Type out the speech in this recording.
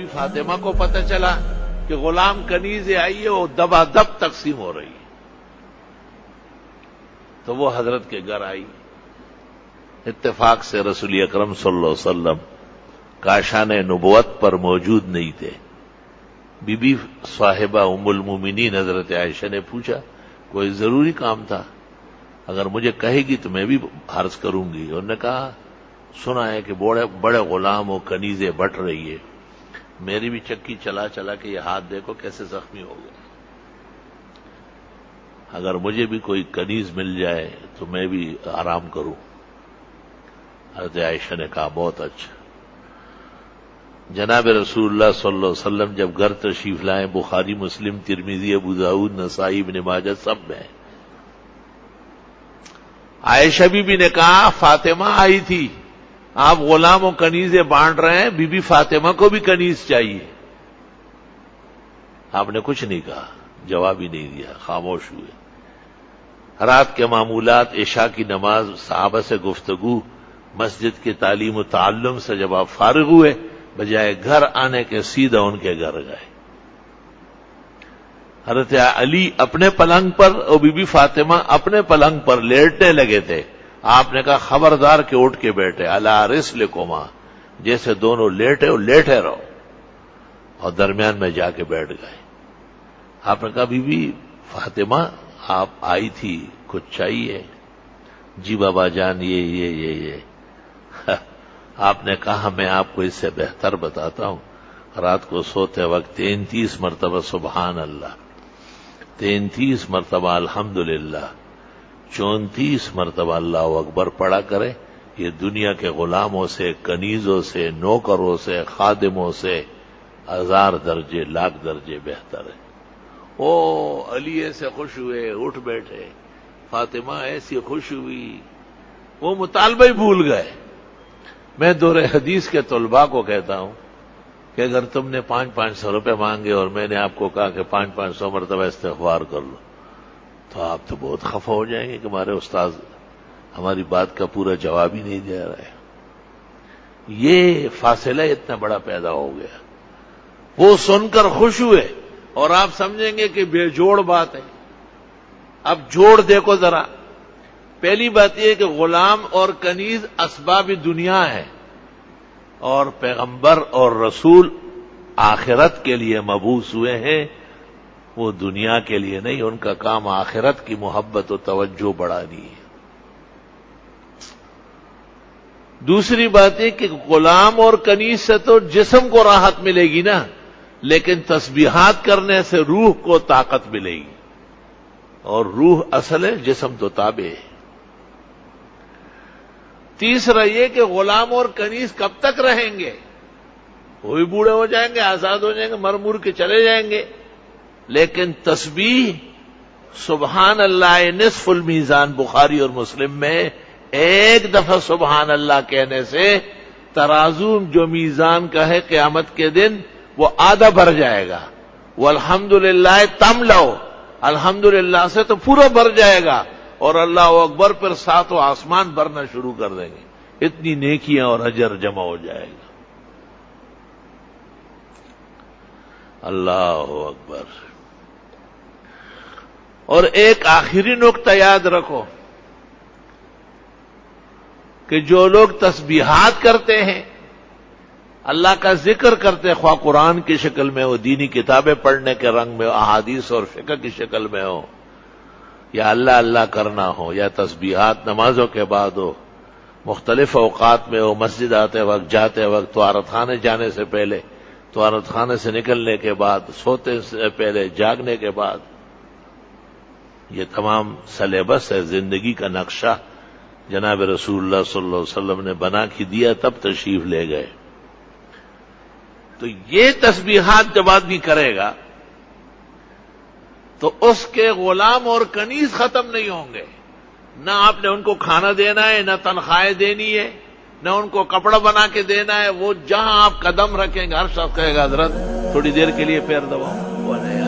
Be Fatima کو پتہ چلا کہ غلام کنیز آئی ہے، وہ دبا دب تقسیم ہو رہی ہے، تو وہ حضرت کے گھر آئی۔ اتفاق سے رسول اکرم صلی اللہ علیہ وسلم کاشان نبوت پر موجود نہیں تھے۔ بی بی صاحبہ ام المومنین حضرت عائشہ نے پوچھا کوئی ضروری کام تھا؟ اگر مجھے کہے گی تو میں بھی عرض کروں گی۔ انہوں نے کہا سنا ہے کہ بڑے غلام و کنیزیں بٹ رہی ہے، میری بھی چکی چلا چلا کے یہ ہاتھ دیکھو کیسے زخمی ہو گئے، اگر مجھے بھی کوئی کنیز مل جائے تو میں بھی آرام کروں۔ حضرت عائشہ نے کہا بہت اچھا۔ جناب رسول اللہ صلی اللہ علیہ وسلم جب گھر تشریف لائے، بخاری مسلم ترمذی ابو داؤد نسائی ابن ماجہ سب میں، عائشہ بی بی نے کہا فاطمہ آئی تھی، آپ غلام و کنیزیں بانٹ رہے ہیں، بی بی فاطمہ کو بھی کنیز چاہیے۔ آپ نے کچھ نہیں کہا، جواب ہی نہیں دیا، خاموش ہوئے۔ رات کے معمولات، عشاء کی نماز، صحابہ سے گفتگو، مسجد کی تعلیم و تعلم سے جب آپ فارغ ہوئے، بجائے گھر آنے کے سیدھا ان کے گھر گئے۔ حضرت علی اپنے پلنگ پر اور بی بی فاطمہ اپنے پلنگ پر لیٹنے لگے تھے، آپ نے کہا خبردار کہ اٹھ کے بیٹھے، الا رسلکما، جیسے دونوں لیٹے ہو لیٹے رہو، اور درمیان میں جا کے بیٹھ گئے۔ آپ نے کہا بی بی فاطمہ آپ آئی تھی، کچھ چاہیے؟ جی بابا جان یہ آپ نے کہا میں آپ کو اس سے بہتر بتاتا ہوں، رات کو سوتے وقت 33 مرتبہ سبحان اللہ، 33 مرتبہ الحمدللہ، 34 مرتبہ اللہ اکبر پڑھا کرے، یہ دنیا کے غلاموں سے، کنیزوں سے، نوکروں سے، خادموں سے 1000 درجے، لاکھ درجے بہتر ہے۔ او علی ایسے خوش ہوئے، اٹھ بیٹھے، فاطمہ ایسی خوش ہوئی، وہ مطالبہ ہی بھول گئے۔ میں دور حدیث کے طلباء کو کہتا ہوں کہ اگر تم نے 500 روپے مانگے اور میں نے آپ کو کہا کہ 500 مرتبہ استغفار کر لو، تو آپ تو بہت خفا ہو جائیں گے کہ ہمارے استاد ہماری بات کا پورا جواب ہی نہیں دے رہے۔ یہ فاصلہ اتنا بڑا پیدا ہو گیا، وہ سن کر خوش ہوئے، اور آپ سمجھیں گے کہ بے جوڑ بات ہے۔ اب جوڑ دیکھو ذرا، پہلی بات یہ کہ غلام اور کنیز اسباب دنیا ہے، اور پیغمبر اور رسول آخرت کے لیے مبعوث ہوئے ہیں، وہ دنیا کے لیے نہیں، ان کا کام آخرت کی محبت و توجہ بڑھانی ہے۔ دوسری بات یہ کہ غلام اور کنیز سے تو جسم کو راحت ملے گی نا، لیکن تسبیحات کرنے سے روح کو طاقت ملے گی، اور روح اصل ہے، جسم تو تابع ہے۔ تیسرا یہ کہ غلام اور کنیز کب تک رہیں گے؟ وہ بھی بوڑھے ہو جائیں گے، آزاد ہو جائیں گے، مر مر کے چلے جائیں گے، لیکن تسبیح سبحان اللہ نصف المیزان، بخاری اور مسلم میں ایک دفعہ سبحان اللہ کہنے سے ترازو جو میزان کا ہے قیامت کے دن وہ آدھا بھر جائے گا، والحمدللہ تملؤ، الحمدللہ سے تو پورا بھر جائے گا، اور اللہ اکبر پر 7 آسمان بھرنا شروع کر دیں گے، اتنی نیکیاں اور اجر جمع ہو جائے گا۔ اللہ اکبر۔ اور ایک آخری نقطہ یاد رکھو کہ جو لوگ تسبیحات کرتے ہیں، اللہ کا ذکر کرتے، خواہ قرآن کی شکل میں ہو، دینی کتابیں پڑھنے کے رنگ میں ہو، احادیث اور فقہ کی شکل میں ہو، یا اللہ اللہ کرنا ہو، یا تسبیحات نمازوں کے بعد ہو، مختلف اوقات میں ہو، مسجد آتے وقت، جاتے وقت، طہارت خانے جانے سے پہلے، طہارت خانے سے نکلنے کے بعد، سوتے سے پہلے، جاگنے کے بعد، یہ تمام سلیبس ہے، زندگی کا نقشہ جناب رسول اللہ صلی اللہ علیہ وسلم نے بنا کے دیا، تب تشریف لے گئے۔ تو یہ تسبیحات جب آدمی کرے گا تو اس کے غلام اور کنیز ختم نہیں ہوں گے، نہ آپ نے ان کو کھانا دینا ہے، نہ تنخواہیں دینی ہے، نہ ان کو کپڑا بنا کے دینا ہے، وہ جہاں آپ قدم رکھیں گے ہر شخص کہے گا حضرت تھوڑی دیر کے لیے پیر دباؤ، وہ نہیں